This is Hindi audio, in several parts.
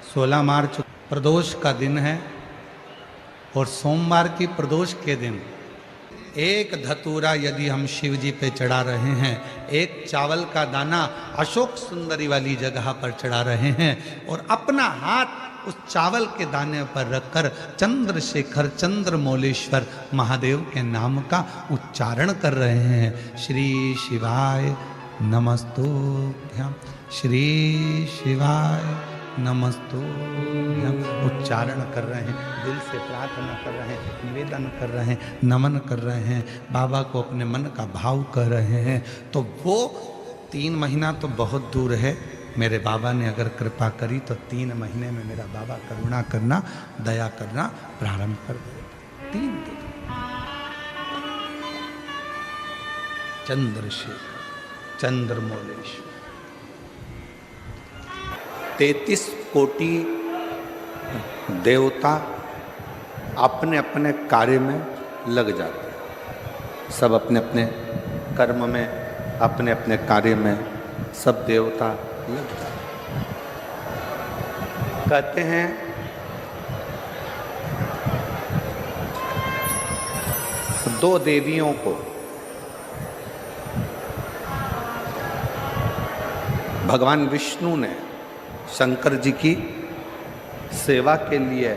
16 मार्च प्रदोष का दिन है और सोमवार की प्रदोष के दिन एक धतूरा यदि हम शिव जी पे चढ़ा रहे हैं, एक चावल का दाना अशोक सुंदरी वाली जगह पर चढ़ा रहे हैं और अपना हाथ उस चावल के दाने पर रखकर चंद्रशेखर चंद्रमौलेश्वर महादेव के नाम का उच्चारण कर रहे हैं। श्री शिवाय नमस्तुभ्यं, श्री शिवाय नमस्तुभ्यं उच्चारण कर रहे हैं, दिल से प्रार्थना कर रहे हैं, निवेदन कर रहे हैं, नमन कर रहे हैं, बाबा को अपने मन का भाव कर रहे हैं। तो वो 3 महीना तो बहुत दूर है, मेरे बाबा ने अगर कृपा करी तो 3 महीने में मेरा बाबा करुणा करना, दया करना प्रारंभ कर देगा। 3 दिन चंद्रशेखर चंद्रमौलेश्वर 33 कोटि देवता अपने अपने कार्य में लग जाते हैं। सब अपने अपने कर्म में, अपने अपने कार्य में सब देवता लग जाते हैं। कहते हैं दो देवियों को भगवान विष्णु ने शंकर जी की सेवा के लिए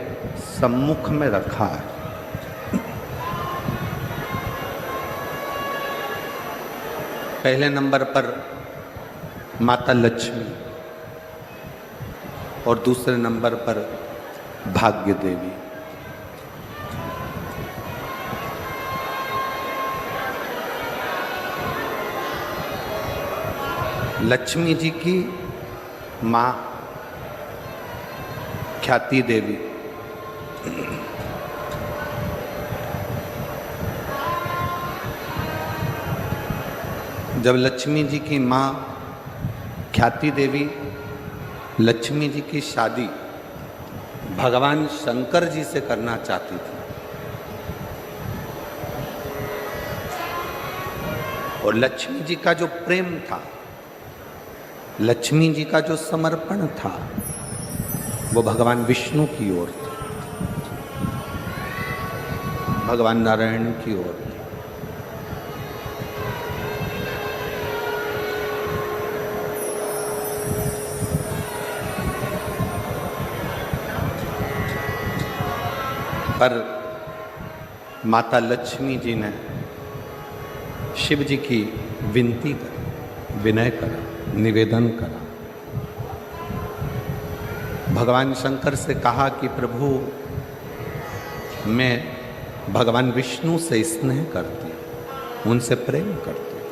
सम्मुख में रखा है। पहले नंबर पर माता लक्ष्मी और दूसरे नंबर पर भाग्य देवी। लक्ष्मी जी की माँ ख्याति देवी, जब लक्ष्मी जी की माँ ख्याति देवी लक्ष्मी जी की शादी भगवान शंकर जी से करना चाहती थी और लक्ष्मी जी का जो प्रेम था, लक्ष्मी जी का जो समर्पण था, वो भगवान विष्णु की ओर था, भगवान नारायण की ओर था। पर माता लक्ष्मी जी ने शिव जी की विनती करी, विनय करा, निवेदन करा। भगवान शंकर से कहा कि प्रभु, मैं भगवान विष्णु से स्नेह करती हूँ, उनसे प्रेम करती हूँ।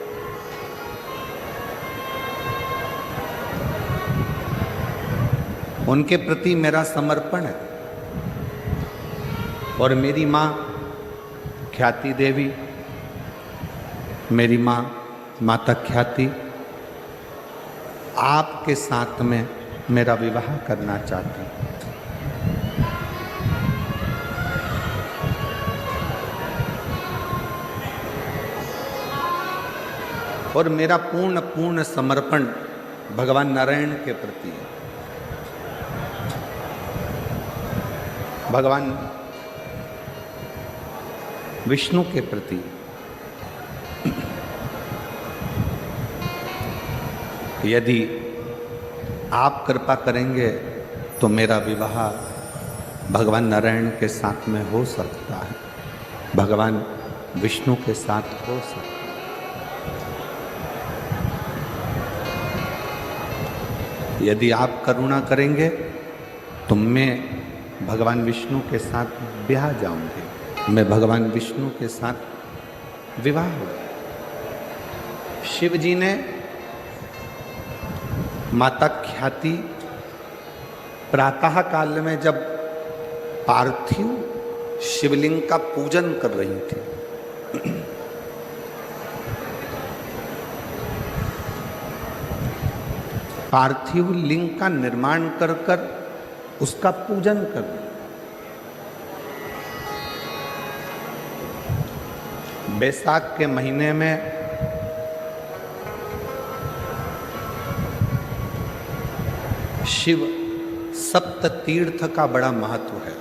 उनके प्रति मेरा समर्पण है और मेरी माँ ख्याति देवी, मेरी माँ माता ख्याति आपके साथ में मेरा विवाह करना चाहती हूँ। और मेरा पूर्ण समर्पण भगवान नारायण के प्रति है, भगवान विष्णु के प्रति। यदि आप कृपा करेंगे तो मेरा विवाह भगवान नारायण के साथ में हो सकता है, भगवान विष्णु के साथ हो सकता है। यदि आप करुणा करेंगे तो मैं भगवान विष्णु के साथ ब्याह जाऊंगी, मैं भगवान विष्णु के साथ विवाह हो। शिव जी ने माता ख्याति प्रातः काल में जब पार्थिव शिवलिंग का पूजन कर रही थी, पार्थिव लिंग का निर्माण कर कर उसका पूजन कर रही। बैसाख के महीने में शिव सप्त तीर्थ का बड़ा महत्व है।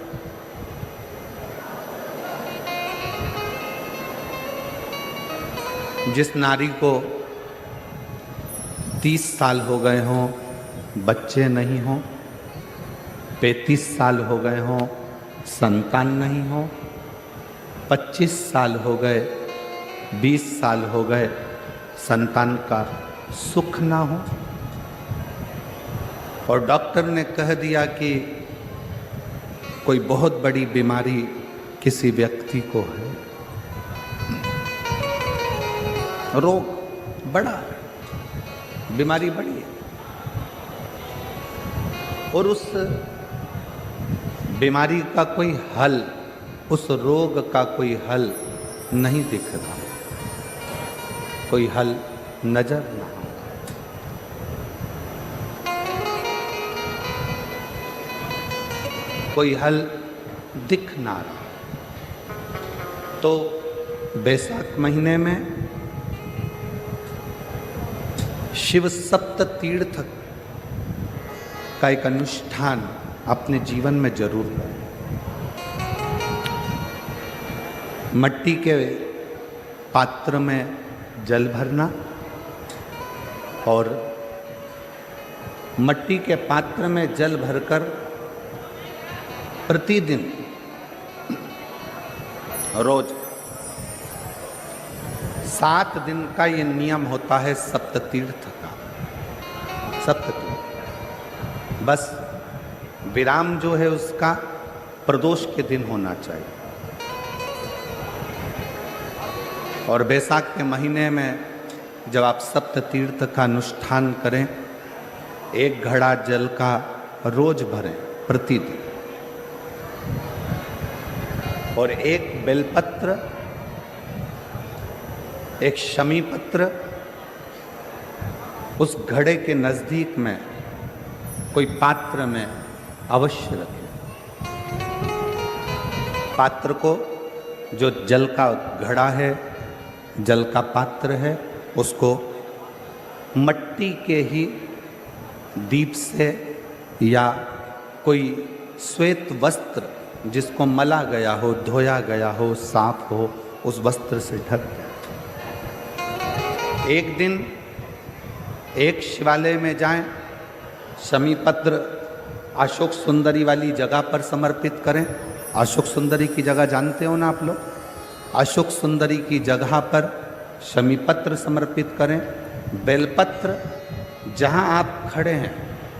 जिस नारी को 30 साल हो गए हों, बच्चे नहीं हों, 35 साल हो गए हों, संतान नहीं हो, 25 साल हो गए, 20 साल हो गए, संतान का सुख ना हो, और डॉक्टर ने कह दिया कि कोई बहुत बड़ी बीमारी किसी व्यक्ति को है, रोग बड़ा है, बीमारी बड़ी है, और उस बीमारी का कोई हल, उस रोग का कोई हल नहीं दिख रहा, कोई हल नजर ना हो। कोई हल दिख ना रहा। तो बैसाख महीने में शिव सप्त तीर्थ का एक अनुष्ठान अपने जीवन में जरूर करें। मट्टी के पात्र में जल भरना और मट्टी के पात्र में जल भरकर प्रतिदिन रोज 7 दिन का ये नियम होता है सप्त तीर्थ का। सप्त तीर्थ बस विराम जो है उसका प्रदोष के दिन होना चाहिए। और बैसाख के महीने में जब आप सप्त तीर्थ का अनुष्ठान करें, 1 घड़ा जल का रोज भरें प्रतिदिन, और 1 बेलपत्र, 1 शमी पत्र उस घड़े के नजदीक में कोई पात्र में अवश्य रखें। पात्र को, जो जल का घड़ा है, जल का पात्र है, उसको मट्टी के ही दीप से या कोई श्वेत वस्त्र जिसको मला गया हो, धोया गया हो, साफ हो, उस वस्त्र से ढक दें। एक दिन एक शिवालय में जाएं, शमी पत्र अशोक सुंदरी वाली जगह पर समर्पित करें। अशोक सुंदरी की जगह जानते हो ना आप लोग? अशोक सुंदरी की जगह पर शमी पत्र समर्पित करें। बेलपत्र जहां आप खड़े हैं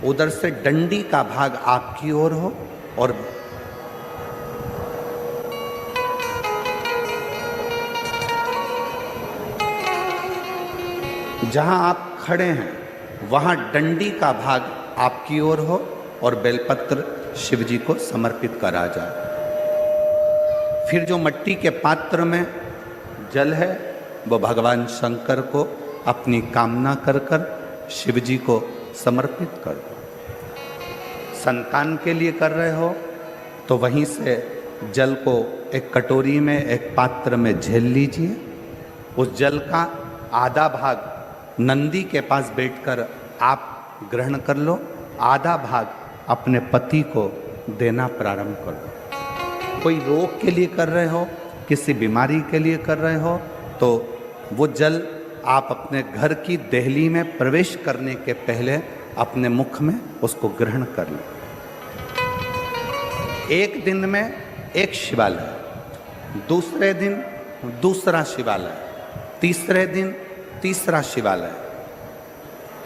उधर से डंडी का भाग आपकी ओर हो, और जहां आप खड़े हैं वहां डंडी का भाग आपकी ओर हो और बेलपत्र शिव जी को समर्पित करा जाए। फिर जो मट्टी के पात्र में जल है वो भगवान शंकर को अपनी कामना कर कर शिव जी को समर्पित कर दो। संतान के लिए कर रहे हो तो वहीं से जल को एक कटोरी में, एक पात्र में झेल लीजिए। उस जल का आधा भाग नंदी के पास बैठकर आप ग्रहण कर लो, आधा भाग अपने पति को देना प्रारंभ कर दो। कोई रोग के लिए कर रहे हो, किसी बीमारी के लिए कर रहे हो, तो वो जल आप अपने घर की देहली में प्रवेश करने के पहले अपने मुख में उसको ग्रहण कर लो। एक दिन में एक शिवालय, दूसरे दिन दूसरा शिवालय, तीसरे दिन तीसरा शिवालय।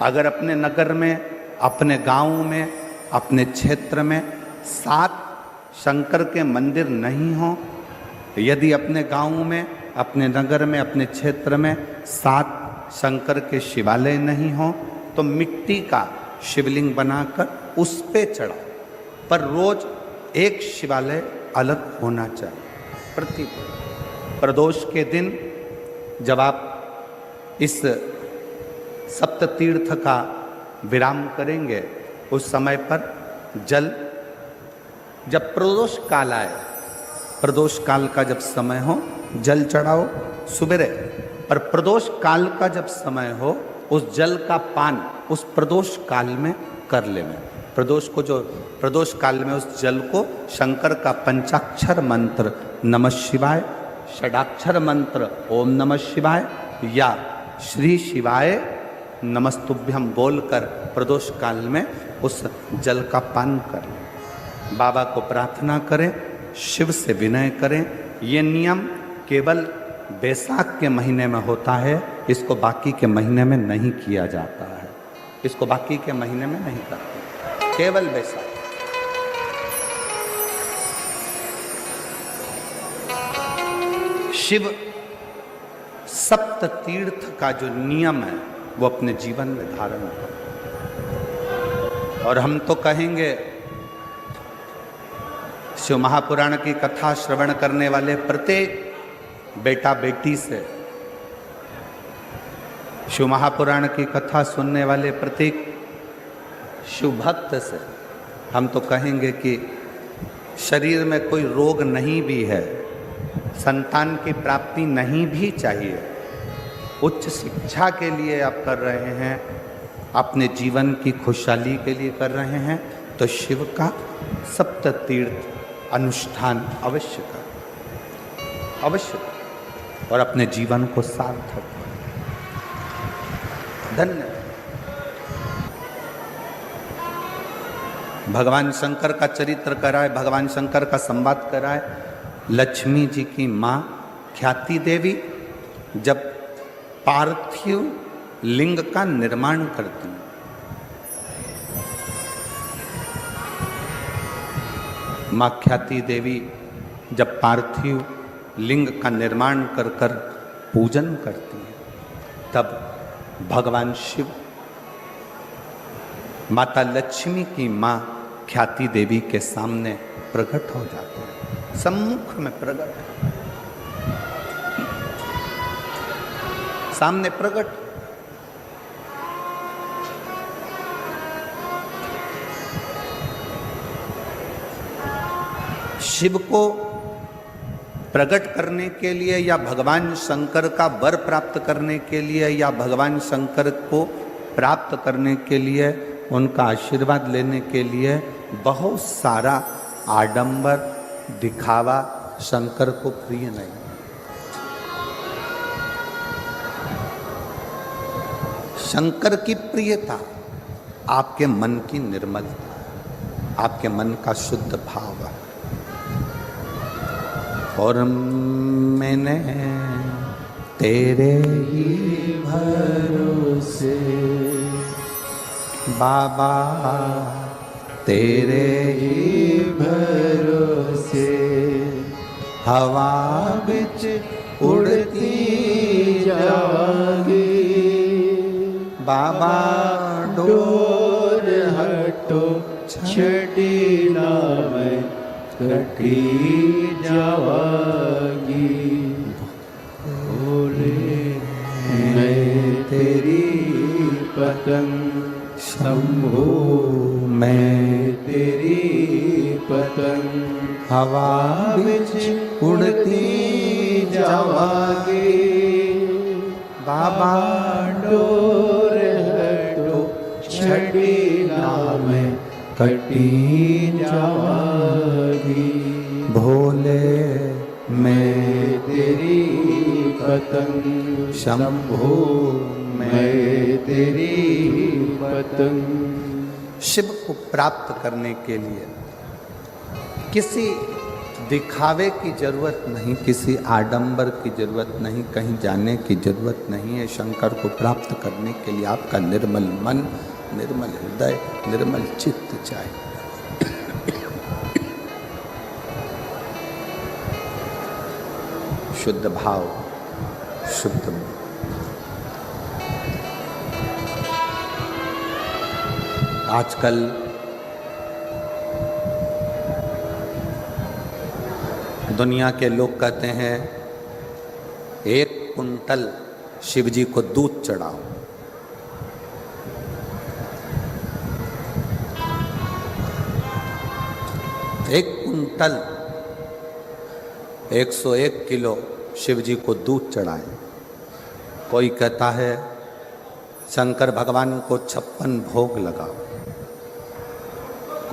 अगर अपने नगर में, अपने गांव में, अपने क्षेत्र में 7 शंकर के मंदिर नहीं हो, यदि अपने गांव में, अपने नगर में, अपने क्षेत्र में 7 शंकर के शिवालय नहीं हो, तो मिट्टी का शिवलिंग बनाकर उस पे चढ़ाओ। पर रोज एक शिवालय अलग होना चाहिए। प्रतिदिन प्रदोष के दिन जब आप इस सप्त तीर्थ का विराम करेंगे, उस समय पर जल, जब प्रदोष काल आए, प्रदोष काल का जब समय हो जल चढ़ाओ सुबेरे, पर प्रदोष काल का जब समय हो उस जल का पान उस प्रदोष काल में कर लेना। प्रदोष को जो प्रदोष काल में उस जल को शंकर का पंचाक्षर मंत्र नमः शिवाय, षडाक्षर मंत्र ओम नमः शिवाय या श्री शिवाय नमस्तुभ्यम बोलकर प्रदोष काल में उस जल का पान करें। बाबा को प्रार्थना करें, शिव से विनय करें। ये नियम केवल बैसाख के महीने में होता है, इसको बाकी के महीने में नहीं किया जाता है। इसको बाकी के महीने में नहीं करते, केवल बैसाख। शिव सप्त तीर्थ का जो नियम है वो अपने जीवन में धारण करें। और हम तो कहेंगे शिव महापुराण की कथा श्रवण करने वाले प्रत्येक बेटा बेटी से, शिव महापुराण की कथा सुनने वाले प्रत्येक शिव भक्त से हम तो कहेंगे कि शरीर में कोई रोग नहीं भी है, संतान की प्राप्ति नहीं भी चाहिए, उच्च शिक्षा के लिए आप कर रहे हैं, अपने जीवन की खुशहाली के लिए कर रहे हैं, तो शिव का सप्त तीर्थ अनुष्ठान अवश्य करें, अवश्य करें और अपने जीवन को सार्थक करें। धन्यवाद। भगवान शंकर का चरित्र कराए, भगवान शंकर का संवाद कराए। लक्ष्मी जी की माँ ख्याति देवी जब पार्थिव लिंग का निर्माण करती हैं, माँ ख्याति देवी जब पार्थिव लिंग का निर्माण कर कर पूजन करती हैं, तब भगवान शिव माता लक्ष्मी की माँ ख्याति देवी के सामने प्रकट हो जाते हैं, सम्मुख में प्रकट, सामने प्रकट। शिव को प्रकट करने के लिए या भगवान शंकर का वर प्राप्त करने के लिए या भगवान शंकर को प्राप्त करने के लिए, उनका आशीर्वाद लेने के लिए बहुत सारा आडंबर दिखावा शंकर को प्रिय नहीं। शंकर की प्रियता आपके मन की निर्मलता, आपके मन का शुद्ध भाव है। और मैंने तेरे ही भरोसे बाबा, तेरे ही भरोसे हवा बिच उड़ती जागी बाबा, डोर हटो छड़ी ना मैं कटी जावागी। बोले मैं तेरी पतंग शंभो, मैं तेरी पतंग हवा बिच उड़ती जावागी बाबा, डोर हटो छड़ी ना मैं कटी जावागी। भोले मैं तेरी पतंग शंभो, मैं तेरी पतंग। शिव को प्राप्त करने के लिए किसी दिखावे की जरूरत नहीं, किसी आडंबर की जरूरत नहीं, कहीं जाने की जरूरत नहीं है। शंकर को प्राप्त करने के लिए आपका निर्मल मन, निर्मल हृदय, निर्मल चित्त चाहिए। शुद्ध भाव, शुद्ध मन। आजकल दुनिया के लोग कहते हैं 1 कुंटल शिव जी को दूध चढ़ाओ। एक कुंटल 101 किलो शिव जी को दूध चढ़ाए। कोई कहता है शंकर भगवान को 56 भोग लगाओ।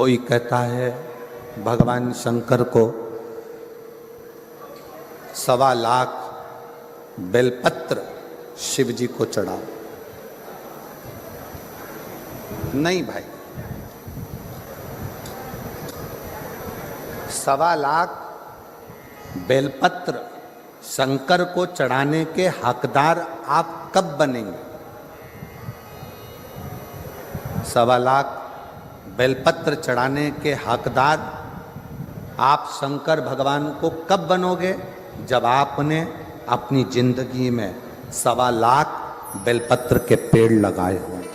कोई कहता है भगवान शंकर को 1.25 लाख बेलपत्र शिव जी को चढ़ाओ। नहीं भाई, 1.25 लाख बेलपत्र शंकर को चढ़ाने के हकदार आप कब बनेंगे? 1.25 लाख बेलपत्र चढ़ाने के हकदार आप शंकर भगवान को कब बनोगे? जब आपने अपनी जिंदगी में 1.25 लाख बेलपत्र के पेड़ लगाए होंगे।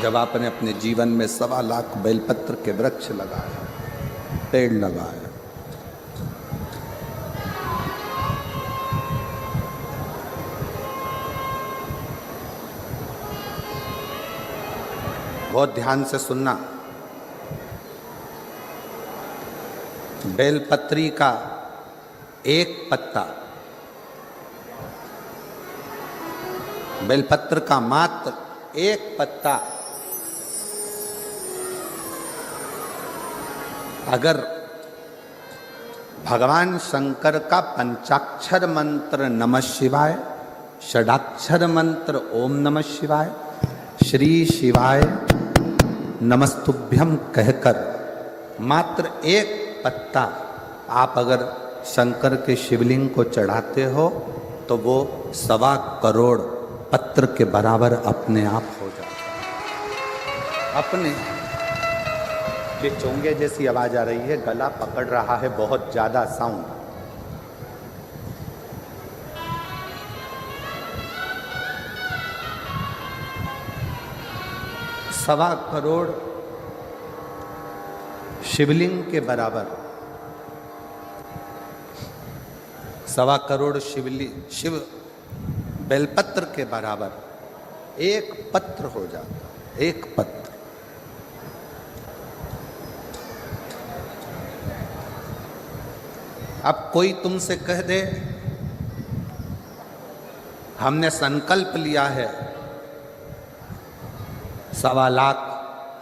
जब आपने अपने जीवन में 1.25 लाख बेलपत्र के वृक्ष लगाए, पेड़ लगाए, बहुत ध्यान से सुनना। बेलपत्री का एक पत्ता, बेलपत्र का मात्र एक पत्ता अगर भगवान शंकर का पंचाक्षर मंत्र नमः शिवाय, षडाक्षर मंत्र ओम नमः शिवाय, श्री शिवाय नमस्तुभ्यम कहकर मात्र एक पत्ता आप अगर शंकर के शिवलिंग को चढ़ाते हो तो वो 1.25 करोड़ पत्र के बराबर अपने आप हो जाता। अपने ये चोंगे जैसी आवाज आ रही है, गला पकड़ रहा है बहुत ज्यादा साउंड। सवा करोड़ शिवलिंग के बराबर, 1.25 करोड़ शिव बेलपत्र के बराबर एक पत्र हो जाता। एक पत्र। अब कोई तुमसे कह दे हमने संकल्प लिया है 1.25 लाख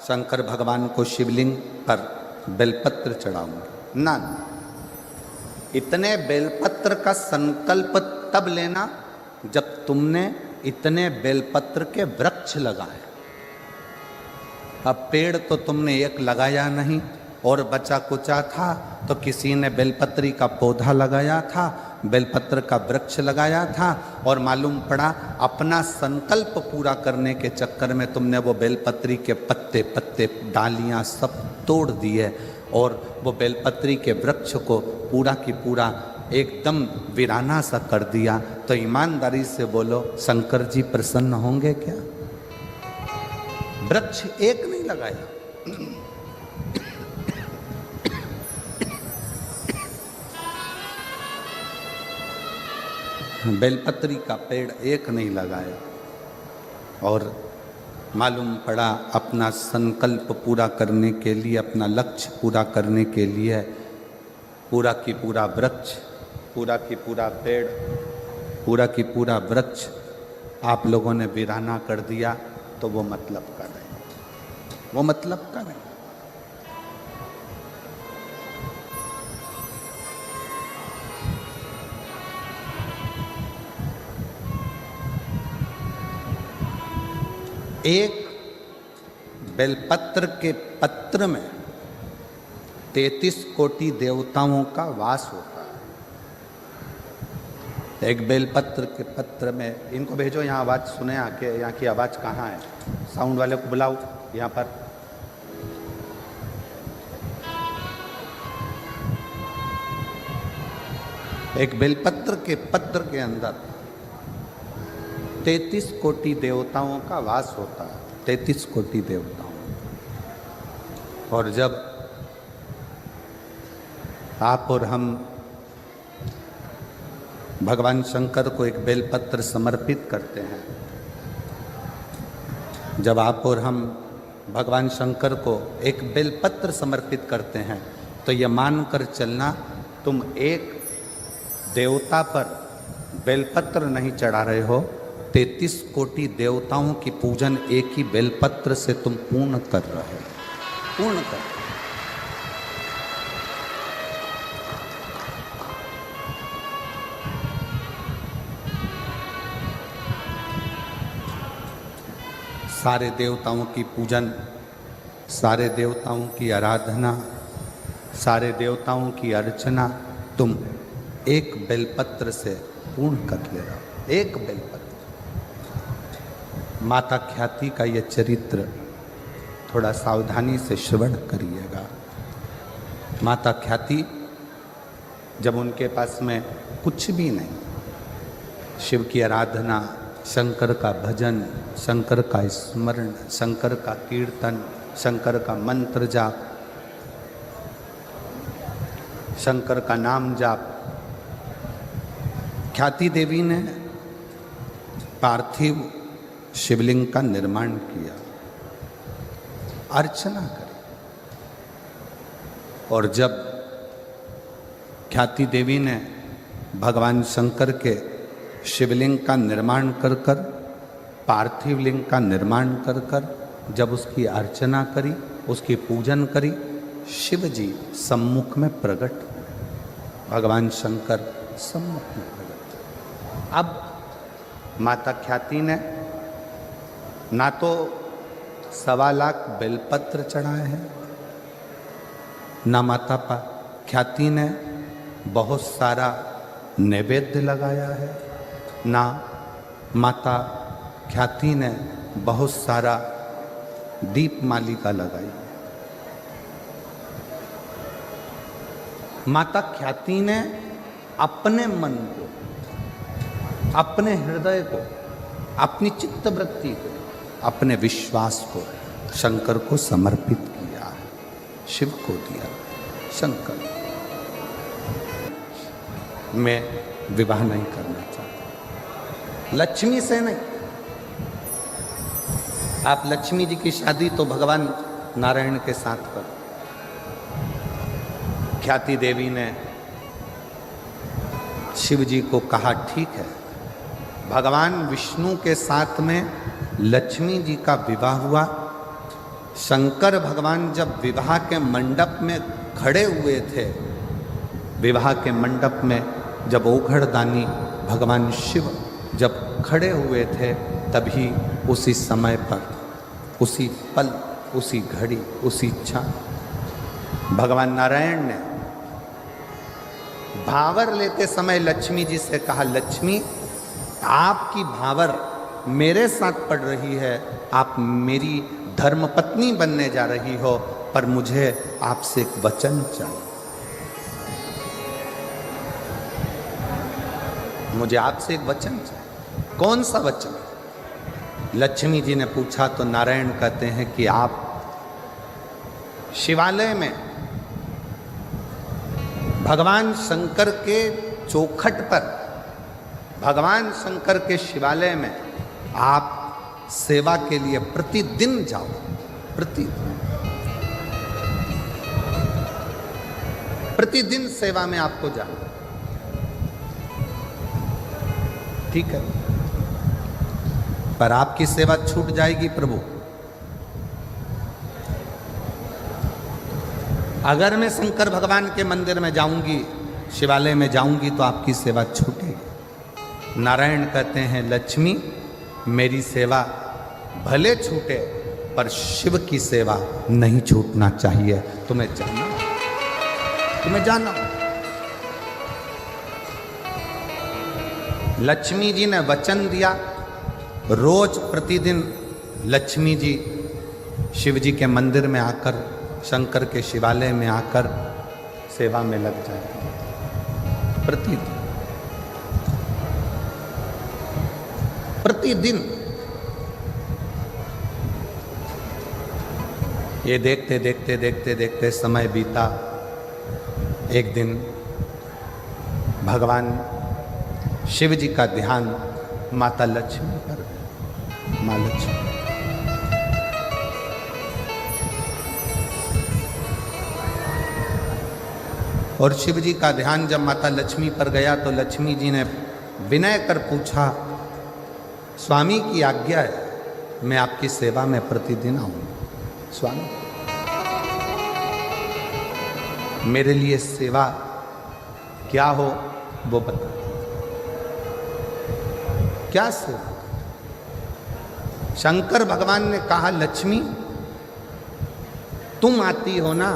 शंकर भगवान को शिवलिंग पर बेलपत्र चढ़ाऊंगे ना। इतने बेलपत्र का संकल्प तब लेना जब तुमने इतने बेलपत्र के वृक्ष लगाए। अब पेड़ तो तुमने एक लगाया नहीं और बचा कुचा था तो किसी ने बेलपत्री का पौधा लगाया था, बेलपत्र का वृक्ष लगाया था और मालूम पड़ा अपना संकल्प पूरा करने के चक्कर में तुमने वो बेलपत्री के पत्ते पत्ते डालियां सब तोड़ दिए और वो बेलपत्री के वृक्ष को पूरा की पूरा एकदम वीराना सा कर दिया। तो ईमानदारी से बोलो शंकर जी प्रसन्न होंगे क्या? वृक्ष एक नहीं लगाया, बेलपत्री का पेड़ एक नहीं लगाया और मालूम पड़ा अपना संकल्प पूरा करने के लिए, अपना लक्ष्य पूरा करने के लिए पूरा की पूरा वृक्ष, पूरा की पूरा पेड़, पूरा की पूरा वृक्ष आप लोगों ने वीराना कर दिया। तो वो मतलब का नहीं, वो मतलब का नहीं। एक बेलपत्र के पत्र में 33 कोटि देवताओं का वास होता है। एक बेलपत्र के पत्र में, इनको भेजो यहाँ आवाज़ सुने आके, यहाँ की आवाज़ कहाँ है? साउंड वाले को बुलाओ यहाँ पर। एक बेलपत्र के पत्र के अंदर 33 कोटि देवताओं का वास होता है, 33 कोटि देवताओं। और जब आप और हम भगवान शंकर को एक बेलपत्र समर्पित करते हैं, जब आप और हम भगवान शंकर को एक बेलपत्र समर्पित करते हैं तो ये मानकर चलना तुम एक देवता पर बेलपत्र नहीं चढ़ा रहे हो, 33 कोटि देवताओं की पूजन एक ही बेलपत्र से तुम पूर्ण कर रहे हो, पूर्ण कर। सारे देवताओं की पूजन, सारे देवताओं की आराधना, सारे देवताओं की अर्चना तुम एक बेलपत्र से पूर्ण कर ले रहे हो, एक बेलपत्र। माता ख्याति का यह चरित्र थोड़ा सावधानी से श्रवण करिएगा। माता ख्याति जब उनके पास में कुछ भी नहीं, शिव की आराधना, शंकर का भजन, शंकर का स्मरण, शंकर का कीर्तन, शंकर का मंत्र जाप, शंकर का नाम जाप, ख्याति देवी ने पार्थिव शिवलिंग का निर्माण किया, अर्चना करी। और जब ख्याति देवी ने भगवान शंकर के शिवलिंग का निर्माण कर कर, पार्थिव लिंग का निर्माण कर कर जब उसकी अर्चना करी, उसकी पूजन करी, शिव जी सम्मुख में प्रकट हुए, भगवान शंकर सम्मुख में प्रकट हुए। अब माता ख्याति ने ना तो 1.25 लाख बेलपत्र चढ़ाए हैं, ना माता ख्याति ने बहुत सारा नैवेद्य लगाया है, ना माता ख्याति ने बहुत सारा दीप मालिका लगाई। माता ख्याति ने अपने मन को, अपने हृदय को, अपनी चित्तवृत्ति को, अपने विश्वास को शंकर को समर्पित किया है, शिव को दिया। शंकर, मैं विवाह नहीं करना चाहता, लक्ष्मी से नहीं। आप लक्ष्मी जी की शादी तो भगवान नारायण के साथ कर। ख्याति देवी ने शिव जी को कहा, ठीक है, भगवान विष्णु के साथ में लक्ष्मी जी का विवाह हुआ। शंकर भगवान जब विवाह के मंडप में खड़े हुए थे, विवाह के मंडप में जब ओघड़दानी भगवान शिव जब खड़े हुए थे, तभी उसी समय पर, उसी पल, उसी घड़ी, उसी क्षण भगवान नारायण ने भावर लेते समय लक्ष्मी जी से कहा, लक्ष्मी, आपकी भावर मेरे साथ पड़ रही है, आप मेरी धर्मपत्नी बनने जा रही हो, पर मुझे आपसे एक वचन चाहिए, मुझे आपसे एक वचन चाहिए। कौन सा वचन? लक्ष्मी जी ने पूछा तो नारायण कहते हैं कि आप शिवालय में भगवान शंकर के चौखट पर, भगवान शंकर के शिवालय में आप सेवा के लिए प्रतिदिन जाओ, प्रतिदिन सेवा में आपको जाओ, ठीक है, पर आपकी सेवा छूट जाएगी प्रभु। अगर मैं शंकर भगवान के मंदिर में जाऊंगी, शिवालय में जाऊंगी, तो आपकी सेवा छूटेगी। नारायण कहते हैं, लक्ष्मी, मेरी सेवा भले छूटे, पर शिव की सेवा नहीं छूटना चाहिए। तुम्हें जाना, तुम्हें जाना। लक्ष्मी जी ने वचन दिया, रोज प्रतिदिन लक्ष्मी जी शिव जी के मंदिर में आकर, शंकर के शिवालय में आकर सेवा में लग जाए। प्रतिदिन। ये देखते देखते देखते देखते समय बीता। एक दिन भगवान शिव जी का ध्यान माता लक्ष्मी पर, माँ लक्ष्मी। और शिव जी का ध्यान जब माता लक्ष्मी पर गया तो लक्ष्मी जी ने विनय कर पूछा, स्वामी की आज्ञा है, मैं आपकी सेवा में प्रतिदिन आऊंगा। स्वामी मेरे लिए सेवा क्या हो वो बता, क्या सेवा? शंकर भगवान ने कहा, लक्ष्मी तुम आती हो ना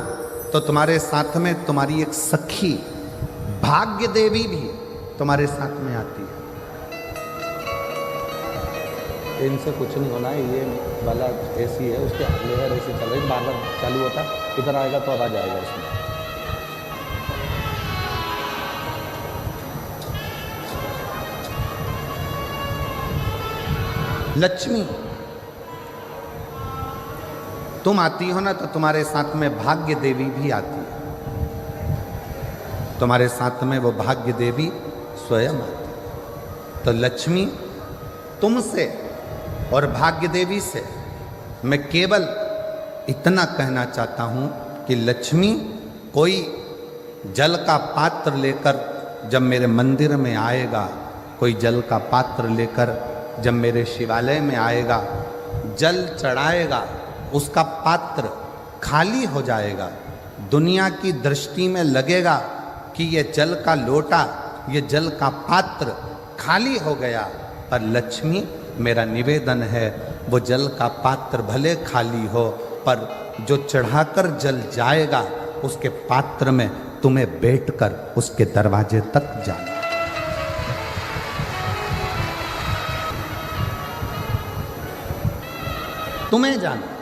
तो तुम्हारे साथ में तुम्हारी एक सखी भाग्य देवी भी तुम्हारे साथ में आती है। इनसे कुछ नहीं होना है, ये वाला एसी है, उसके लेयर एसी चल रही, बार बार चालू होता, इधर आएगा तो आवाज आएगा उसमें। लक्ष्मी तुम आती हो ना तो तुम्हारे साथ में भाग्य देवी भी आती है, तुम्हारे साथ में वो भाग्य देवी स्वयं आती है। तो लक्ष्मी तुमसे और भाग्य देवी से मैं केवल इतना कहना चाहता हूं कि लक्ष्मी कोई जल का पात्र लेकर जब मेरे मंदिर में आएगा, कोई जल का पात्र लेकर जब मेरे शिवालय में आएगा, जल चढ़ाएगा, उसका पात्र खाली हो जाएगा, दुनिया की दृष्टि में लगेगा कि ये जल का लोटा, ये जल का पात्र खाली हो गया। पर लक्ष्मी मेरा निवेदन है, वो जल का पात्र भले खाली हो पर जो चढ़ाकर जल जाएगा उसके पात्र में तुम्हें बैठकर उसके दरवाजे तक जाना। तुम्हें जाना।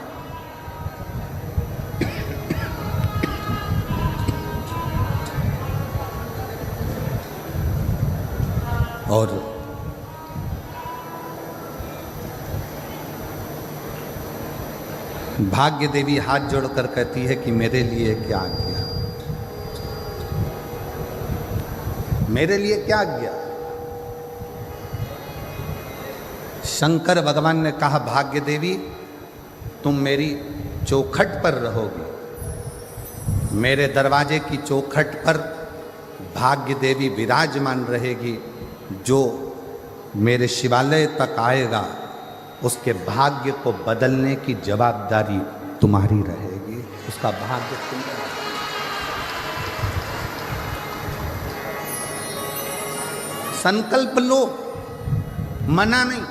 और भाग्य देवी हाथ जोड़कर कहती है कि मेरे लिए क्या आज्ञा, मेरे लिए क्या आज्ञा? शंकर भगवान ने कहा, भाग्य देवी तुम मेरी चौखट पर रहोगी, मेरे दरवाजे की चौखट पर भाग्य देवी विराजमान रहेगी। जो मेरे शिवालय तक आएगा उसके भाग्य को बदलने की जवाबदारी तुम्हारी रहेगी, उसका भाग्य तुम्हारा। संकल्प लो, मना नहीं,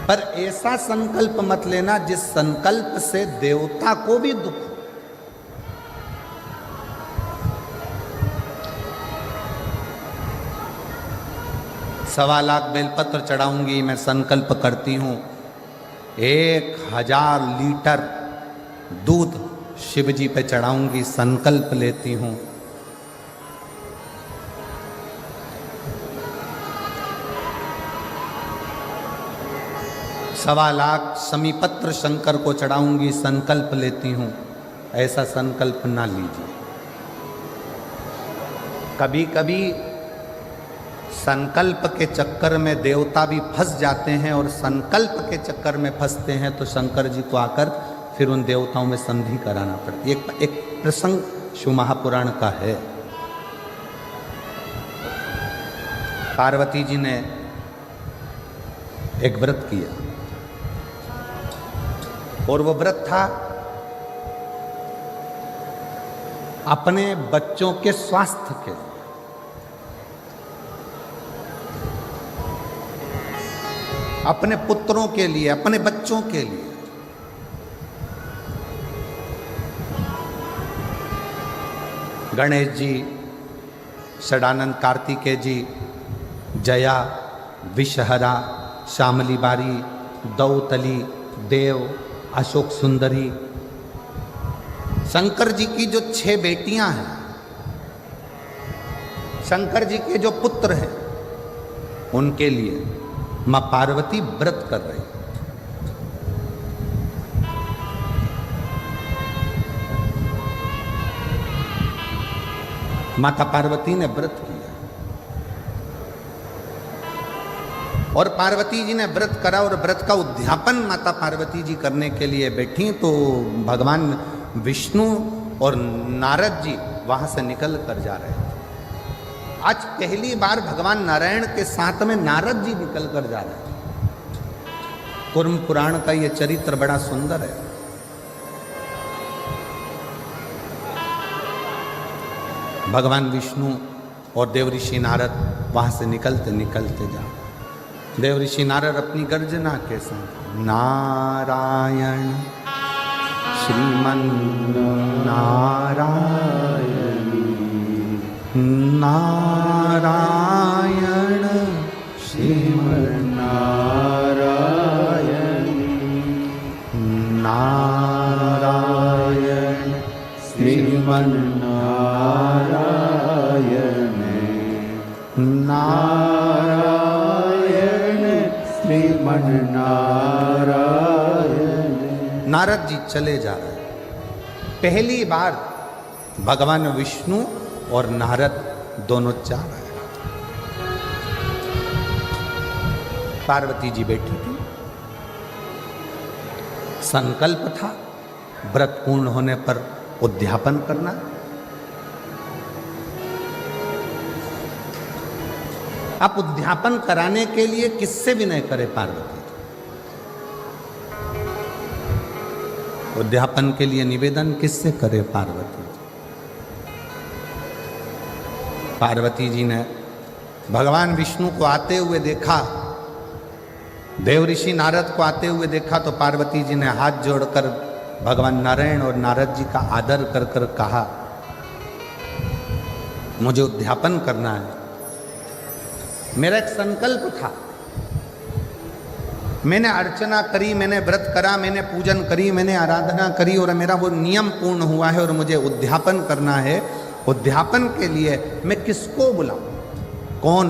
पर ऐसा संकल्प मत लेना जिस संकल्प से देवता को भी दुख हो। सवा लाख बेलपत्र चढ़ाऊंगी, मैं संकल्प करती हूं 1000 लीटर दूध शिव जी पे चढ़ाऊंगी, संकल्प लेती हूं। सवा लाख समीपत्र शंकर को चढ़ाऊंगी, संकल्प लेती हूं। ऐसा संकल्प ना लीजिए। कभी कभी संकल्प के चक्कर में देवता भी फंस जाते हैं और संकल्प के चक्कर में फंसते हैं तो शंकर जी को आकर फिर उन देवताओं में संधि कराना पड़ती है। एक प्रसंग शिव महापुराण का है। पार्वती जी ने एक व्रत किया और वो व्रत था अपने बच्चों के स्वास्थ्य के, अपने पुत्रों के लिए, अपने बच्चों के लिए। गणेश जी, षडानंद कार्तिकेय जी, जया, विषहरा, श्यामली बारी, दौतली, देव, अशोक सुंदरी, शंकर जी की जो 6 बेटियां हैं, शंकर जी के जो पुत्र हैं, उनके लिए मां पार्वती व्रत कर रही। माता पार्वती ने व्रत किया और पार्वती जी ने व्रत करा और व्रत का उद्यापन माता पार्वती जी करने के लिए बैठी तो भगवान विष्णु और नारद जी वहां से निकल कर जा रहे थे। आज पहली बार भगवान नारायण के साथ में नारद जी निकल कर जा रहे थे। कूर्म पुराण का यह चरित्र बड़ा सुंदर है। भगवान विष्णु और देवऋषि नारद वहां से निकलते निकलते जा, देवऋषि नारद अपनी गर्जना के साथ नारायण श्रीमन नारायण नारायण श्रीमन नारायण नारायण श्रीमन नारायण नारायण श्रीमन नारायण। नारद जी चले जा रहे हैं। पहली बार भगवान विष्णु और नारद दोनों जा रहे हैं। पार्वती जी बैठी थी। संकल्प था व्रत पूर्ण होने पर उद्यापन करना। आप उद्यापन कराने के लिए किससे विनय करे पार्वती? उद्यापन के लिए निवेदन किससे करे पार्वती? पार्वती जी ने भगवान विष्णु को आते हुए देखा, देवऋषि नारद को आते हुए देखा, तो पार्वती जी ने हाथ जोड़कर भगवान नारायण और नारद जी का आदर कर कर कहा, मुझे उद्यापन करना है। मेरा एक संकल्प था, मैंने अर्चना करी, मैंने व्रत करा, मैंने पूजन करी, मैंने आराधना करी और मेरा वो नियम पूर्ण हुआ है और मुझे उद्यापन करना है। उद्यापन के लिए मैं किसको बुलाऊं? कौन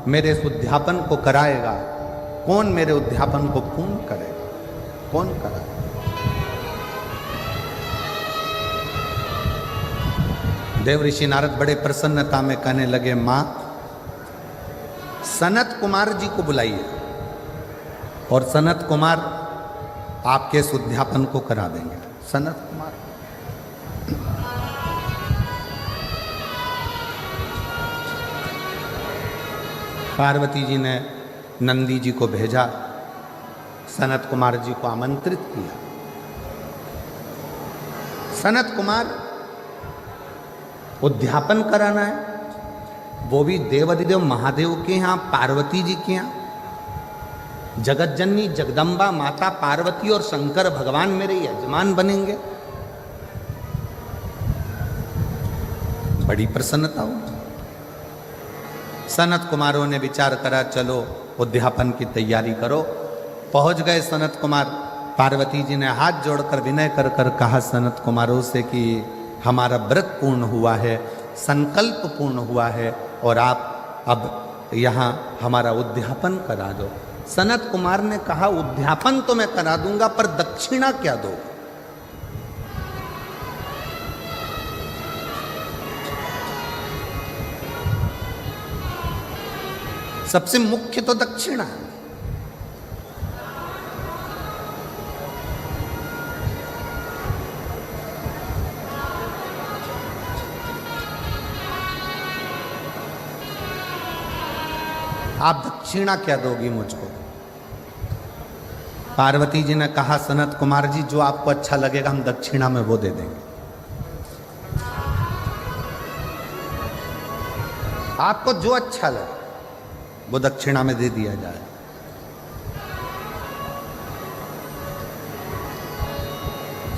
मेरे इस उद्यापन को कराएगा? कौन मेरे उद्यापन को पूर्ण करेगा? कौन कराएगा? देवऋषि नारद बड़े प्रसन्नता में कहने लगे, मां सनत कुमार जी को बुलाइए और सनत कुमार आपके इस उद्यापन को करा देंगे। सनत कुमार पार्वती जी ने नंदी जी को भेजा, सनत कुमार जी को आमंत्रित किया। सनत कुमार उद्यापन कराना है, वो भी देवाधिदेव महादेव के यहाँ, पार्वती जी के यहाँ। जगत जननी जगदम्बा माता पार्वती और शंकर भगवान मेरे यजमान बनेंगे। बड़ी प्रसन्नता हुई। सनत कुमारों ने विचार करा, चलो उद्यापन की तैयारी करो। पहुंच गए सनत कुमार। पार्वती जी ने हाथ जोड़कर विनय कर कर कहा सनत कुमारों से कि हमारा व्रत पूर्ण हुआ है, संकल्प पूर्ण हुआ है और आप अब यहाँ हमारा उद्यापन करा दो। सनत कुमार ने कहा, उद्यापन तो मैं करा दूंगा, पर दक्षिणा क्या दो? सबसे मुख्य तो दक्षिणा है। आप दक्षिणा क्या दोगी मुझको? पार्वती जी ने कहा, सनत कुमार जी जो आपको अच्छा लगेगा हम दक्षिणा में वो दे देंगे। आपको जो अच्छा लगे वो दक्षिणा में दे दिया जाए।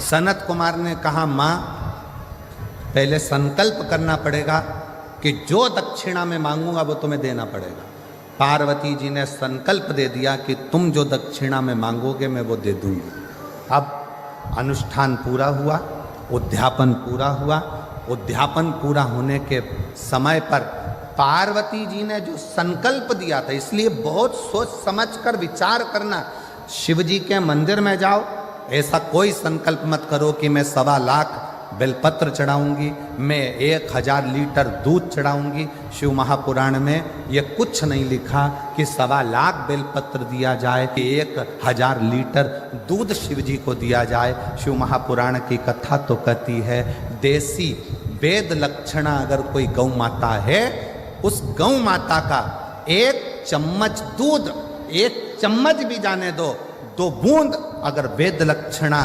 सनत कुमार ने कहा, मां पहले संकल्प करना पड़ेगा कि जो दक्षिणा में मांगूंगा वो तुम्हें देना पड़ेगा। पार्वती जी ने संकल्प दे दिया कि तुम जो दक्षिणा में मांगोगे मैं वो दे दूंगी। अब अनुष्ठान पूरा हुआ, उद्यापन पूरा हुआ। उद्यापन पूरा होने के समय पर पार्वती जी ने जो संकल्प दिया था, इसलिए बहुत सोच समझ कर विचार करना। शिव जी के मंदिर में जाओ, ऐसा कोई संकल्प मत करो कि मैं 1.25 लाख बेलपत्र चढ़ाऊंगी, मैं 1000 लीटर दूध चढ़ाऊंगी। शिव महापुराण में ये कुछ नहीं लिखा कि 1.25 लाख बेलपत्र दिया जाए, कि 1000 लीटर दूध शिव जी को दिया जाए। शिव महापुराण की कथा तो कहती है देसी वेद लक्षणा अगर कोई गौ माता है, उस गौ माता का 1 चम्मच दूध, 1 चम्मच भी जाने दो, 2 बूंद अगर वेद लक्षणा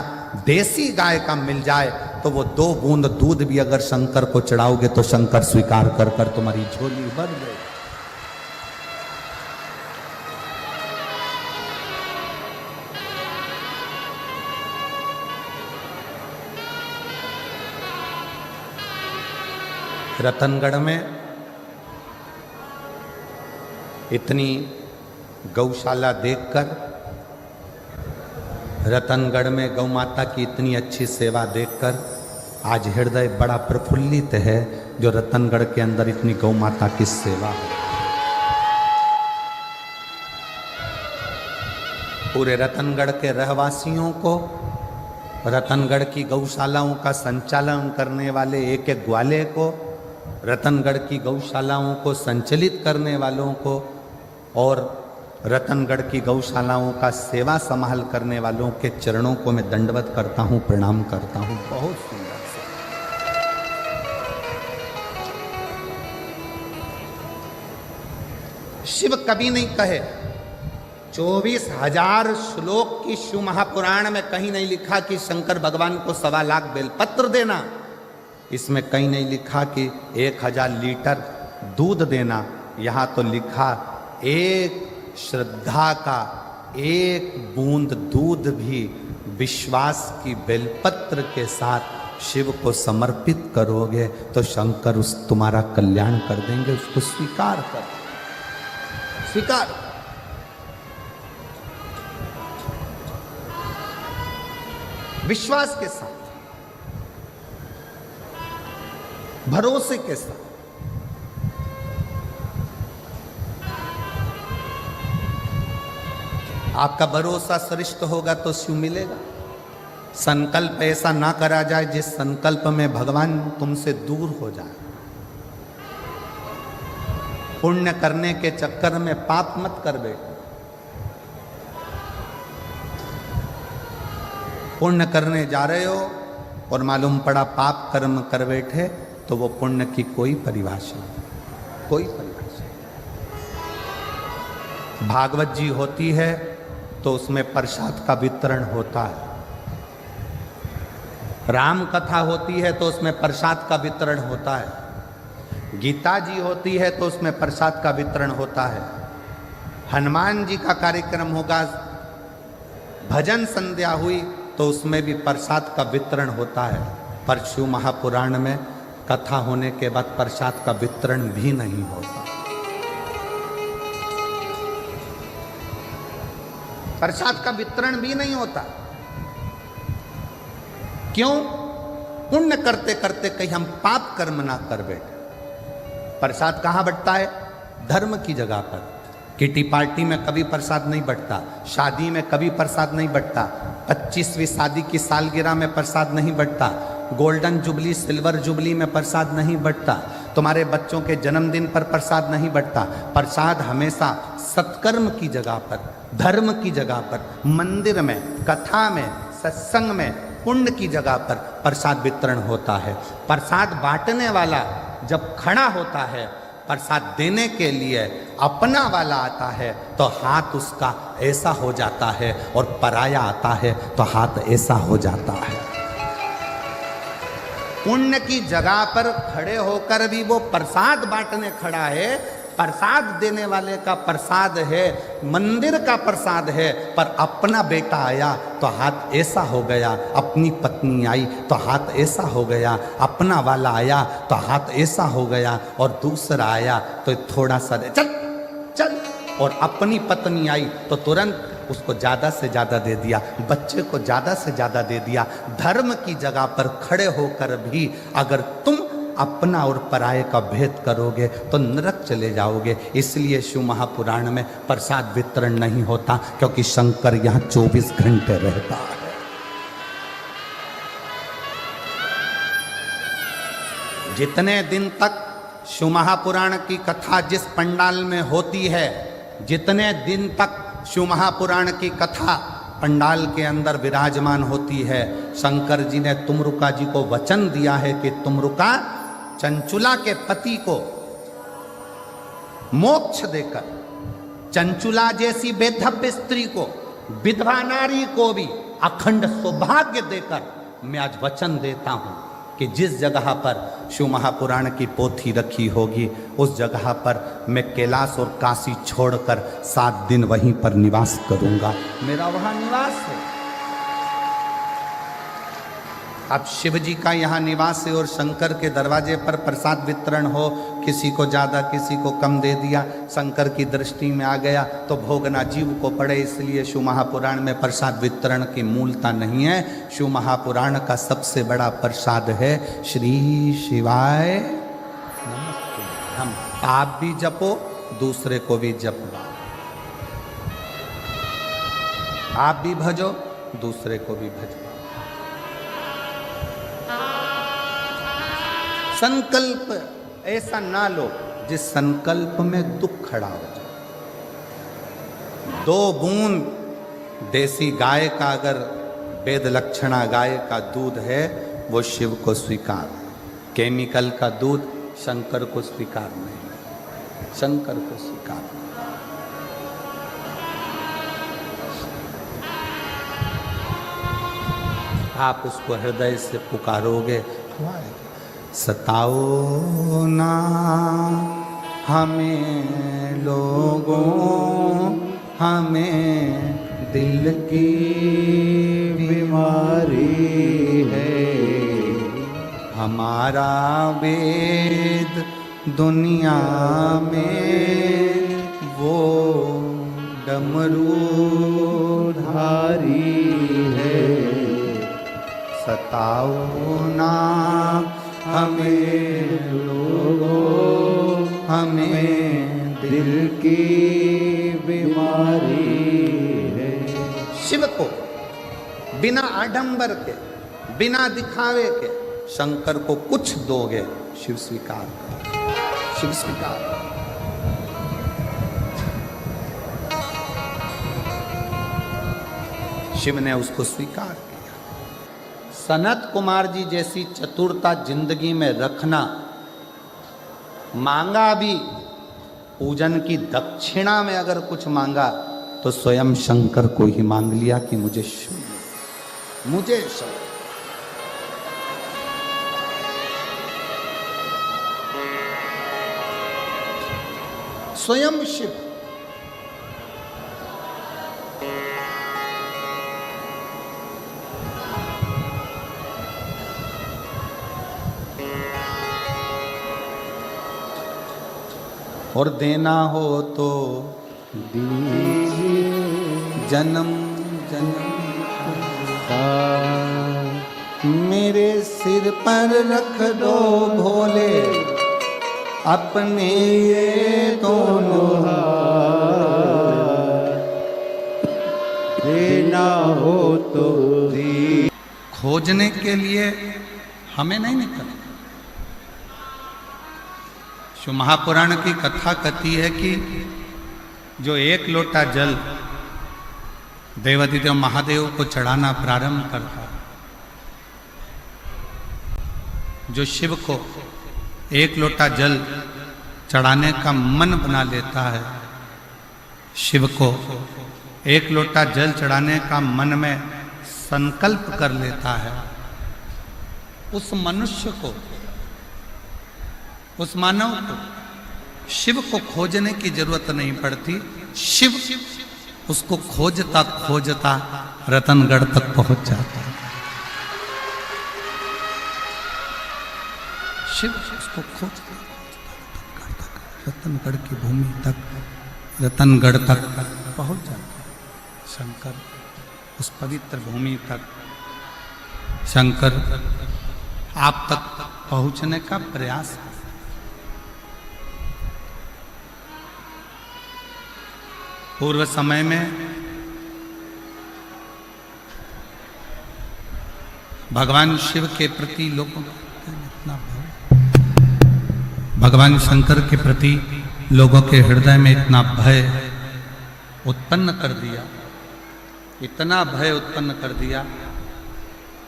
देसी गाय का मिल जाए तो वो 2 बूंद दूध भी अगर शंकर को चढ़ाओगे तो शंकर स्वीकार कर कर तुम्हारी झोली भर दे। रतनगढ़ में इतनी गौशाला देखकर, रतनगढ़ में गौ माता की इतनी अच्छी सेवा देखकर आज हृदय बड़ा प्रफुल्लित है, जो रतनगढ़ के अंदर इतनी गौ माता की सेवा है। पूरे रतनगढ़ के रहवासियों को, रतनगढ़ की गौशालाओं का संचालन करने वाले एक एक ग्वाले को, रतनगढ़ की गौशालाओं को संचालित करने वालों को और रतनगढ़ की गौशालाओं का सेवा संभाल करने वालों के चरणों को मैं दंडवत करता हूँ, प्रणाम करता हूँ। बहुत सुंदर से शिव कभी नहीं कहे 24,000 श्लोक की शिव महापुराण में कहीं नहीं लिखा कि शंकर भगवान को 1.25 लाख बेलपत्र देना। इसमें कहीं नहीं लिखा कि 1000 लीटर दूध देना। यहाँ तो लिखा एक श्रद्धा का 1 बूंद दूध भी विश्वास की बेलपत्र के साथ शिव को समर्पित करोगे तो शंकर उस तुम्हारा कल्याण कर देंगे। उसको स्वीकार कर, स्वीकार। विश्वास के साथ, भरोसे के साथ। आपका भरोसा श्रेष्ठ होगा तो शिव मिलेगा। संकल्प ऐसा ना करा जाए जिस संकल्प में भगवान तुमसे दूर हो जाए। पुण्य करने के चक्कर में पाप मत कर बैठो। पुण्य करने जा रहे हो और मालूम पड़ा पाप कर्म कर बैठे तो वो पुण्य की कोई परिभाषा नहीं, कोई परिभाषा नहीं। भागवत जी होती है तो उसमें प्रसाद का वितरण होता है। राम कथा होती है तो उसमें प्रसाद का वितरण होता है। गीता जी होती है तो उसमें प्रसाद का वितरण होता है। हनुमान जी का कार्यक्रम होगा, भजन संध्या हुई तो उसमें भी प्रसाद का वितरण होता है। पर शिव महापुराण में कथा होने के बाद प्रसाद का वितरण भी नहीं होता। प्रसाद का वितरण भी नहीं होता। क्यों? पुण्य करते करते कहीं हम पाप कर्म ना कर बैठे। प्रसाद कहाँ बंटता है? धर्म की जगह पर। किटी पार्टी में कभी प्रसाद नहीं बंटता, शादी में कभी प्रसाद नहीं बंटता, 25वीं शादी की सालगिरह में प्रसाद नहीं बंटता, गोल्डन जुबली सिल्वर जुबली में प्रसाद नहीं बंटता, तुम्हारे बच्चों के जन्मदिन पर प्रसाद नहीं बंटता। प्रसाद हमेशा सत्कर्म की जगह पर, धर्म की जगह पर, मंदिर में, कथा में, सत्संग में, पुण्य की जगह पर प्रसाद वितरण होता है। प्रसाद बांटने वाला जब खड़ा होता है, प्रसाद देने के लिए अपना वाला आता है तो हाथ उसका ऐसा हो जाता है, और पराया आता है तो हाथ ऐसा हो जाता है। पुण्य की जगह पर खड़े होकर भी वो प्रसाद बांटने खड़ा है। प्रसाद देने वाले का प्रसाद है, मंदिर का प्रसाद है, पर अपना बेटा आया तो हाथ ऐसा हो गया, अपनी पत्नी आई तो हाथ ऐसा हो गया, अपना वाला आया तो हाथ ऐसा हो गया, और दूसरा आया तो थोड़ा सा चल चल, और अपनी पत्नी आई तो तुरंत उसको ज़्यादा से ज़्यादा दे दिया, बच्चे को ज़्यादा से ज़्यादा दे दिया। धर्म की जगह पर खड़े होकर भी अगर तुम अपना और पराये का भेद करोगे तो नरक चले जाओगे। इसलिए शिव महापुराण में प्रसाद वितरण नहीं होता, क्योंकि शंकर यहाँ 24 घंटे रहता है। जितने दिन तक शिव महापुराण की कथा जिस पंडाल में होती है, जितने दिन तक शिव महापुराण की कथा पंडाल के अंदर विराजमान होती है, शंकर जी ने तुमरुका जी को वचन दिया है कि तुमरुका चंचुला के पति को मोक्ष देकर, चंचुला जैसी बेधव्य स्त्री को, विधवा नारी को भी अखंड सौभाग्य देकर मैं आज वचन देता हूं कि जिस जगह पर शिव महापुराण की पोथी रखी होगी उस जगह पर मैं कैलाश और काशी छोड़कर 7 दिन वहीं पर निवास करूंगा। मेरा वहां निवास है। अब शिव जी का यहाँ निवास है और शंकर के दरवाजे पर प्रसाद वितरण हो, किसी को ज़्यादा किसी को कम दे दिया, शंकर की दृष्टि में आ गया तो भोगना जीव को पड़े, इसलिए शिव महापुराण में प्रसाद वितरण की मूलता नहीं है। शिव महापुराण का सबसे बड़ा प्रसाद है श्री शिवाय नमस्ते। हम आप भी जपो, दूसरे को भी जपवा, आप भी भजो, दूसरे को भी भजो। संकल्प ऐसा ना लो जिस संकल्प में दुख खड़ा हो जाए। 2 बूंद देसी गाय का अगर वेद लक्षणा गाय का दूध है वो शिव को स्वीकार, केमिकल का दूध शंकर को स्वीकार नहीं, शंकर को स्वीकार। आप उसको हृदय से पुकारोगे तो आएगा। सताओ ना हमें लोगों, हमें दिल की बीमारी है, हमारा वेद दुनिया में वो डमरू धारी है। सताओ ना हमें लोगों, हमें दिल की बीमारी है। शिव को बिना आडंबर के, बिना दिखावे के शंकर को कुछ दोगे, शिव स्वीकार करेगा, शिव स्वीकार। शिव ने उसको स्वीकार किया। सनत कुमार जी जैसी चतुरता जिंदगी में रखना, मांगा भी पूजन की दक्षिणा में अगर कुछ मांगा तो स्वयं शंकर को ही मांग लिया कि मुझे शिव, मुझे शिव। स्वयं शिव। और देना हो तो दीजिए जन्म जन्म का, मेरे सिर पर रख दो भोले अपने ये दोनों हाथ, देना हो तो दी। खोजने के लिए हमें नहीं निकलना। जो महापुराण की कथा कहती है कि जो 1 लोटा जल देवाधिदेव महादेव को चढ़ाना प्रारंभ करता, जो शिव को 1 लोटा जल चढ़ाने का मन बना लेता है, शिव को 1 लोटा जल चढ़ाने का मन में संकल्प कर लेता है, उस मनुष्य को, उस मानव को शिव को खोजने की जरूरत नहीं पड़ती। शिव उसको खोजता खोजता रतनगढ़ तक पहुंच जाता है। शिव उसको खोजता रतनगढ़ की भूमि तक, रतनगढ़ तक पहुंच जाता है। शंकर उस पवित्र भूमि तक, शंकर आप तक पहुंचने का प्रयास है। पूर्व समय में भगवान शिव के प्रति लोगों का इतना भाव, भगवान शंकर के प्रति लोगों के हृदय में इतना भय उत्पन्न कर दिया, इतना भय उत्पन्न कर दिया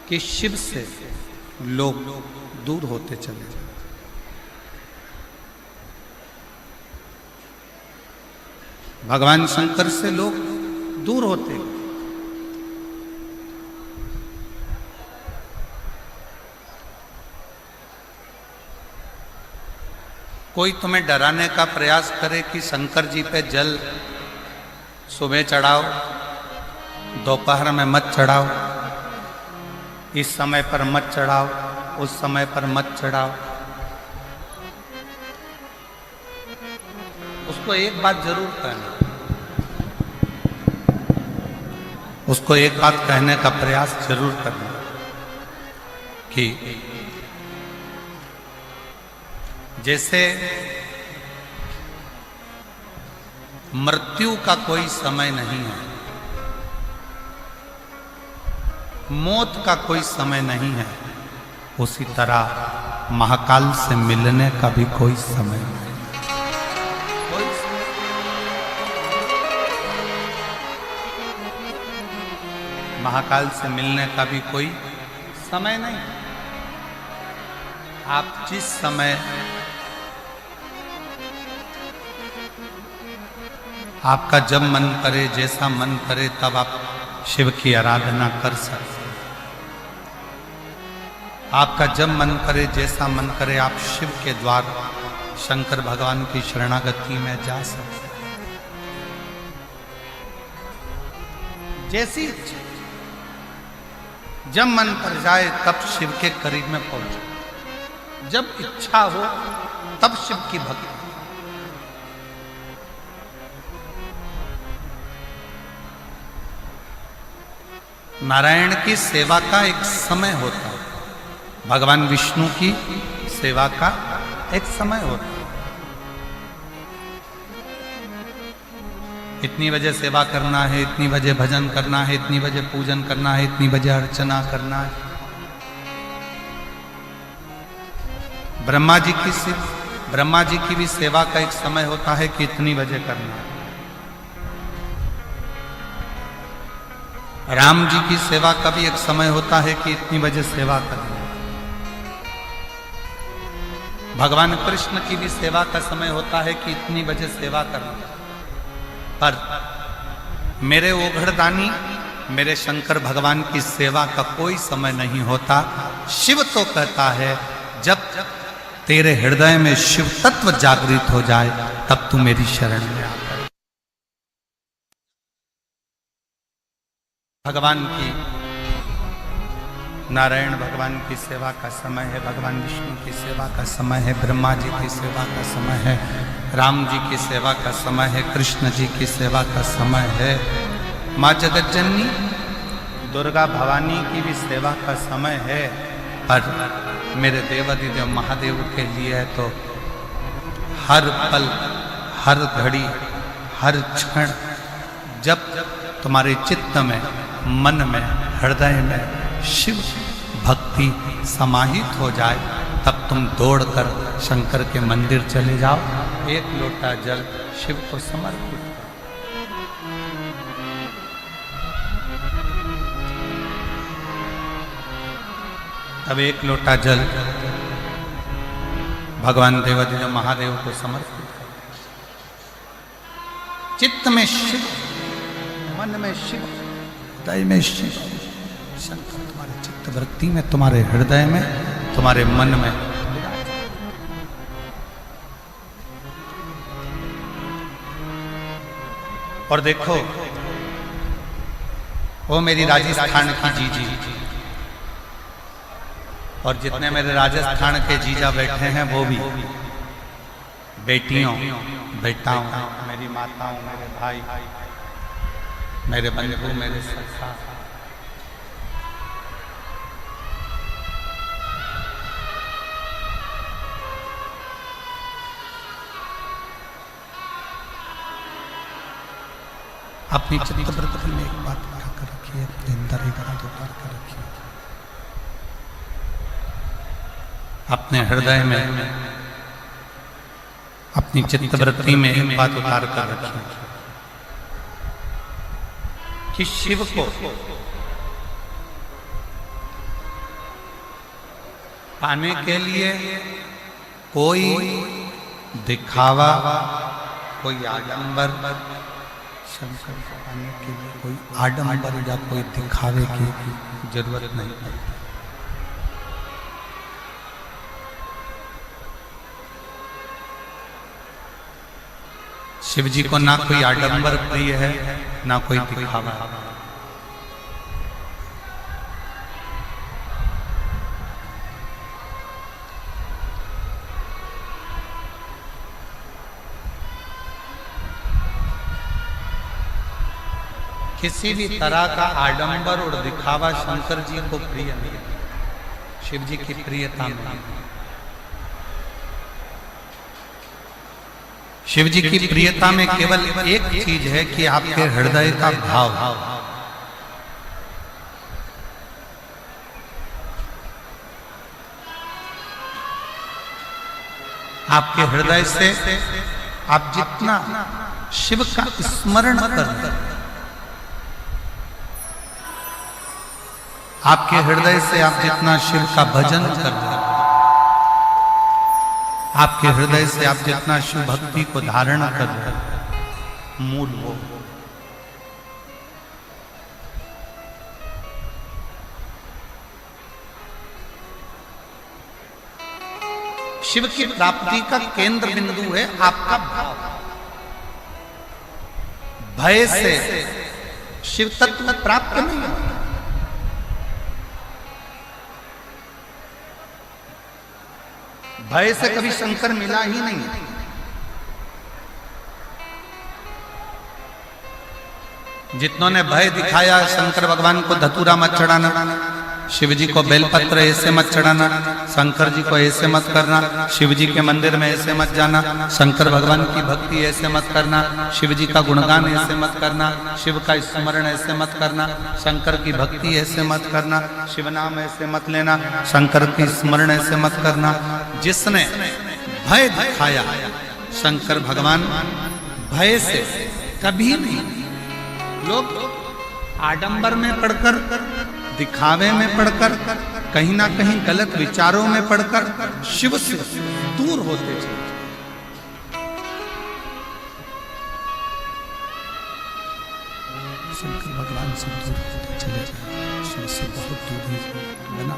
कि शिव से लोग दूर होते चले गए। भगवान शंकर से लोग दूर होते गए। कोई तुम्हें डराने का प्रयास करे कि शंकर जी पे जल सुबह चढ़ाओ, दोपहर में मत चढ़ाओ, इस समय पर मत चढ़ाओ, उस समय पर मत चढ़ाओ, उसको एक बात जरूर कहना, उसको एक बात कहने का प्रयास जरूर करना कि जैसे मृत्यु का कोई समय नहीं है, मौत का कोई समय नहीं है, उसी तरह महाकाल से मिलने का भी कोई समय नहीं। महाकाल से मिलने का भी कोई समय नहीं। आप जिस समय आपका जब मन करे, जैसा मन करे, तब आप शिव की आराधना कर सकते हैं। आपका जब मन करे, जैसा मन करे, आप शिव के द्वार शंकर भगवान की शरणागति में जा सकते हैं। जैसी इच्छा, जब मन कर जाए तब शिव के करीब में पहुंचो। जब इच्छा हो तब शिव की भक्ति। नारायण की सेवा का एक समय होता है, भगवान विष्णु की सेवा का एक समय होता है। इतनी बजे सेवा करना है, इतनी बजे भजन करना है, इतनी बजे पूजन करना है, इतनी बजे अर्चना करना है। ब्रह्मा जी की भी सेवा का एक समय होता है कि इतनी बजे करना है। राम जी की सेवा का भी एक समय होता है कि इतनी बजे सेवा करना है। भगवान कृष्ण की भी सेवा का समय होता है कि इतनी बजे सेवा करना है। पर मेरे ओघड़दानी, मेरे शंकर भगवान की सेवा का कोई समय नहीं होता। शिव तो कहता है जब तेरे हृदय में शिव तत्व जागृत हो जाए तब तू मेरी शरण में आ। भगवान की, नारायण भगवान की सेवा का समय है, भगवान विष्णु की सेवा का समय है, ब्रह्मा जी की सेवा का समय है, राम जी की सेवा का समय है, कृष्ण जी की सेवा का समय है, माँ जगत जननी दुर्गा भवानी की भी सेवा का समय है। पर मेरे देवाधिदेव महादेव के लिए है तो हर पल, हर घड़ी, हर क्षण जब तुम्हारे चित्त में, मन में, हृदय में शिव भक्ति समाहित हो जाए तब तुम दौड़कर शंकर के मंदिर चले जाओ, एक लोटा जल शिव को समर्पित करो। तब एक लोटा जल भगवान देवाधिदेव महादेव को समर्पित करो। चित्त में शिव, मन में शिव, हृदय में शिव। शंकर तुम्हारे चित्त वृत्ति में, तुम्हारे हृदय में, तुम्हारे मन में। और देखो वो मेरी राजस्थान की जीजी, और जितने मेरे राजस्थान के जीजा बैठे हैं वो भी बेटियों, बेटाओं, मेरी माताओं, मेरे भाई, मेरे बंधु, मेरे सखा, अपनी चित्तवृत्ति में एक बात उठा कर रखिए, अपने अंदर एक बात उतार कर रखिए। अपने हृदय में अपनी चित्तवृत्ति में एक बात उतार कर रखें कि शिव को पाने के लिए कोई दिखावा, कोई आडंबर, शंकर को पाने के लिए कोई आडंबर या कोई दिखावे की जरूरत नहीं पड़ती। शिव जी को ना कोई आडंबर प्रिय है, ना कोई दिखावा। किसी भी तरह का आडंबर और दिखावा शंकर जी को प्रिय नहीं, शिव जी की प्रियता नहीं। शिव जी की प्रियता में केवल एक चीज है कि आपके हृदय का भाव। आपके हृदय से आप जितना शिव का स्मरण करते, आपके हृदय से आप जितना शिव का भजन करते, आपके हृदय से आप जितना शिव भक्ति को धारण कर रहे, मूल वो शिव की प्राप्ति का केंद्र बिंदु है आपका भाव। भय से शिव तत्व प्राप्त नहीं होता। भय से कभी शंकर मिला ही नहीं। जितनों ने भय दिखाया शंकर भगवान को धतूरा मत चढ़ाना, शिव जी को बेलपत्र ऐसे मत चढ़ाना, शंकर जी को ऐसे मत करना, शिव जी के मंदिर में ऐसे मत जाना, शंकर भगवान की भक्ति ऐसे मत करना, शिव जी का गुणगान ऐसे मत करना, शिव का स्मरण ऐसे मत करना, शंकर की भक्ति ऐसे मत करना, शिव नाम ऐसे मत लेना, शंकर की स्मरण ऐसे मत करना। जिसने भय दिखाया शंकर भगवान भय से कभी नहीं। लोग आडंबर में पढ़कर, दिखावे में पढ़कर, कहीं ना कहीं गलत विचारों में पढ़कर शिव से दूर होते चले। शंकर भगवान से दूर होते चले जाए, शिव से बहुत दूरी बना।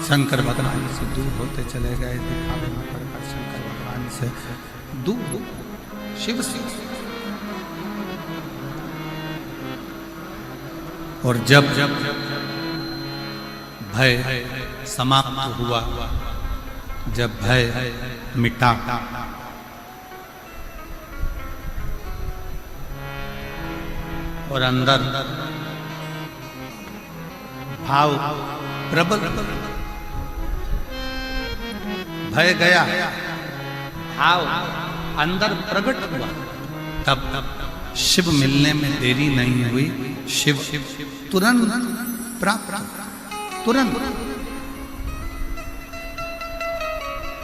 शंकर भगवान से दूर होते चले गए, दिखावे में पढ़कर शंकर भगवान से दूर, शिव से। और जब भय समाप्त हुआ, जब भय मिटा, और अंदर भाव प्रबल, भय गया, भाव अंदर प्रकट हुआ, तब शिव मिलने में देरी नहीं हुई। शिव तुरंत प्राप्त, तुरंत।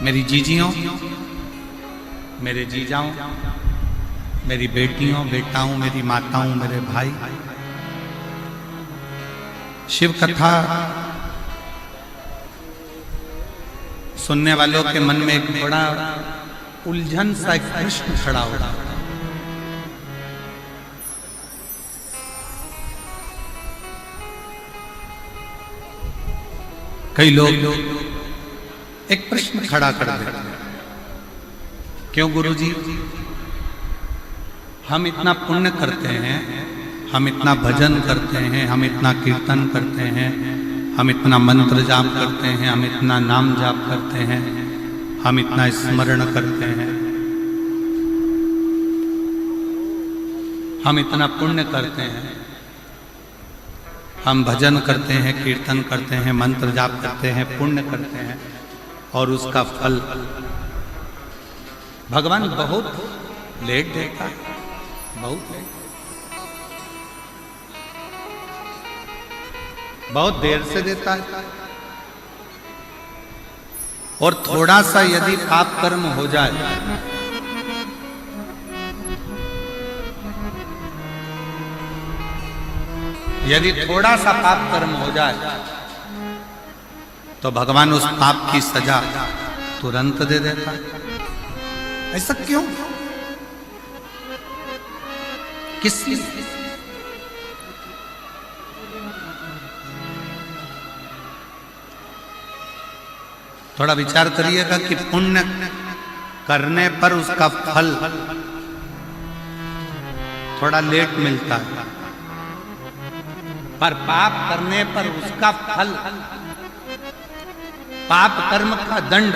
मेरी जीजियों, मेरे जीजाओं, मेरी बेटियों, बेटाओं, मेरी माताओं, मेरे भाई, शिव कथा सुनने वालों के मन में एक बड़ा उलझन सा एक प्रश्न खड़ा हो रहा है। कई लोग एक प्रश्न खड़ा कर देते हैं, क्यों गुरुजी हम इतना पुण्य करते हैं, हम इतना भजन करते हैं, हम इतना कीर्तन करते हैं, हम इतना मंत्र जाप करते हैं, हम इतना नाम जाप करते हैं, हम इतना स्मरण करते हैं, हम इतना पुण्य करते हैं, हम भजन करते हैं, कीर्तन करते हैं, मंत्र जाप करते हैं, पुण्य करते हैं, और उसका फल भगवान बहुत लेट देता है, बहुत लेट, बहुत देर से देता है। और थोड़ा सा यदि पाप कर्म हो जाए यदि थोड़ा सा पाप कर्म हो जाए तो भगवान उस पाप की सजा तुरंत दे देता। ऐसा क्यों? किस लिए? थोड़ा विचार करिएगा कि पुण्य करने पर उसका फल थोड़ा लेट मिलता है, पर पाप करने पर उसका फल, पाप कर्म का दंड